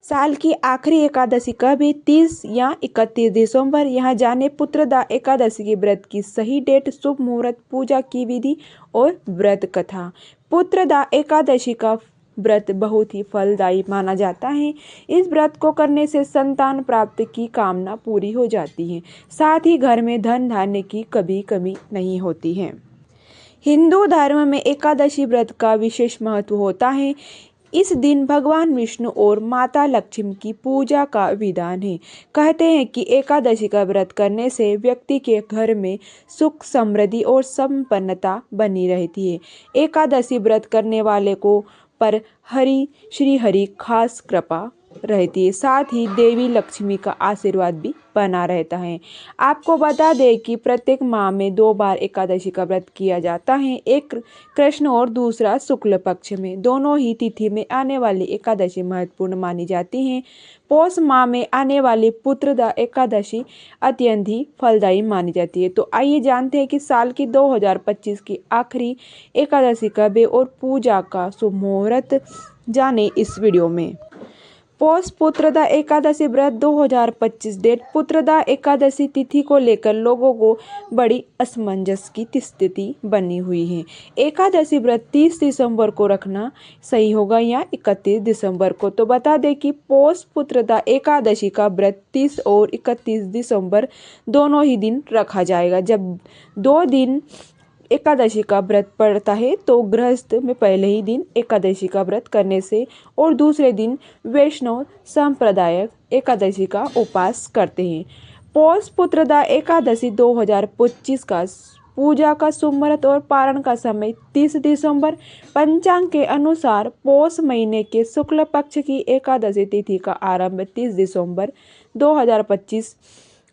साल की आखिरी एकादशी कब है? 30 या 31 दिसंबर। यहाँ जाने पुत्रदा एकादशी के व्रत की सही डेट, शुभ मुहूर्त, पूजा की विधि और व्रत कथा। पुत्रदा एकादशी का व्रत बहुत ही फलदायी माना जाता है। इस व्रत को करने से संतान प्राप्ति की कामना पूरी हो जाती है, साथ ही घर में धन धान्य की कभी कमी नहीं होती है। हिंदू धर्म में एकादशी व्रत का विशेष महत्व होता है। इस दिन भगवान विष्णु और माता लक्ष्मी की पूजा का विधान है। कहते हैं कि एकादशी का व्रत करने से व्यक्ति के घर में सुख, समृद्धि और संपन्नता बनी रहती है। एकादशी व्रत करने वाले को पर श्री हरि खास कृपा रहती है, साथ ही देवी लक्ष्मी का आशीर्वाद भी बना रहता है। आपको बता दें कि प्रत्येक माह में 2 बार एकादशी का व्रत किया जाता है, एक कृष्ण और दूसरा शुक्ल पक्ष में। दोनों ही तिथि में आने वाली एकादशी महत्वपूर्ण मानी जाती है। पौष माह में आने वाली पुत्रदा एकादशी अत्यंत ही फलदायी मानी जाती है। तो आइए जानते हैं कि साल की 2025 की आखिरी एकादशी कब है और पूजा का शुभ मुहूर्त जाने इस वीडियो में। पौष पुत्रदा एकादशी व्रत 2025 डेट। पुत्रदा एकादशी तिथि को लेकर लोगों को बड़ी असमंजस की स्थिति बनी हुई है। एकादशी व्रत 30 दिसंबर को रखना सही होगा या 31 दिसंबर को? तो बता दें कि पौष पुत्रदा एकादशी का व्रत 30 और 31 दिसंबर दोनों ही दिन रखा जाएगा। जब 2 दिन एकादशी का व्रत पड़ता है तो गृहस्थ में पहले ही दिन एकादशी का व्रत करने से और दूसरे दिन वैष्णव संप्रदाय एकादशी का उपवास करते हैं। पौष पुत्रदा एकादशी 2025 का पूजा का शुभ मुहूर्त और पारण का समय 30 दिसंबर। पंचांग के अनुसार पौष महीने के शुक्ल पक्ष की एकादशी तिथि का आरंभ 30 दिसंबर 2025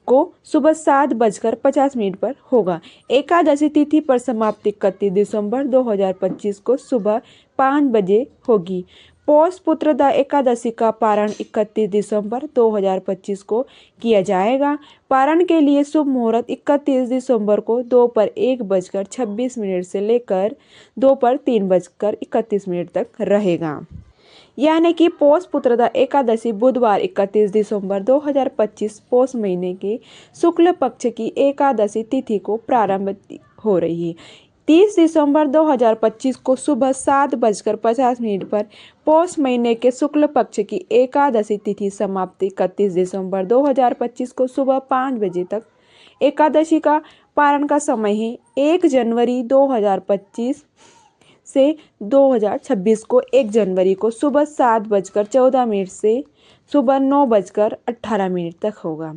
को सुबह 7:50 पर होगा। एकादशी तिथि पर समाप्ति 31 दिसंबर 2025 को सुबह 5 बजे होगी। पौष पुत्रदा एकादशी का पारण 31 दिसंबर 2025 को किया जाएगा। पारण के लिए शुभ मुहूर्त 31 दिसंबर को दोपहर 1:26 से लेकर दोपहर 3:31 तक रहेगा। यानी कि पौष पुत्रदा एकादशी बुधवार 31 दिसंबर 2025 पौष महीने के शुक्ल पक्ष की एकादशी तिथि को प्रारंभ हो रही है। 30 दिसंबर 2025 को सुबह 7:50 पर पौष महीने के शुक्ल पक्ष की एकादशी तिथि समाप्ति 31 दिसंबर 2025 को सुबह 5 बजे तक। एकादशी का पारण का समय है 1 जनवरी 2025 से 2026 को 1 जनवरी को सुबह 7:14 से सुबह 9:18 तक होगा।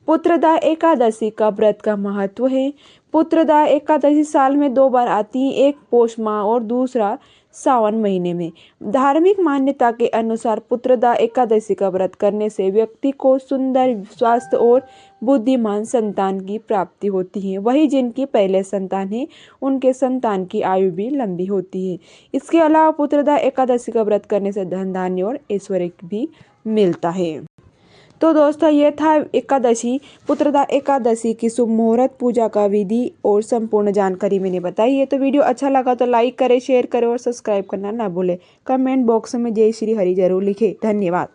पुत्रदा एकादशी का व्रत का महत्व है। पुत्रदा एकादशी साल में 2 बार आती है, एक पौष माह और दूसरा सावन महीने में। धार्मिक मान्यता के अनुसार पुत्रदा एकादशी का व्रत करने से व्यक्ति को सुंदर, स्वास्थ्य और बुद्धिमान संतान की प्राप्ति होती है। वही जिनकी पहले संतान है उनके संतान की आयु भी लंबी होती है। इसके अलावा पुत्रदा एकादशी का व्रत करने से धन धान्य और ऐश्वर्य भी मिलता है। तो दोस्तों ये था पुत्रदा एकादशी की शुभ मुहूर्त, पूजा का विधि और संपूर्ण जानकारी मैंने बताई है। तो वीडियो अच्छा लगा तो लाइक करें, शेयर करें और सब्सक्राइब करना ना भूलें। कमेंट बॉक्स में जय श्री हरि जरूर लिखें। धन्यवाद।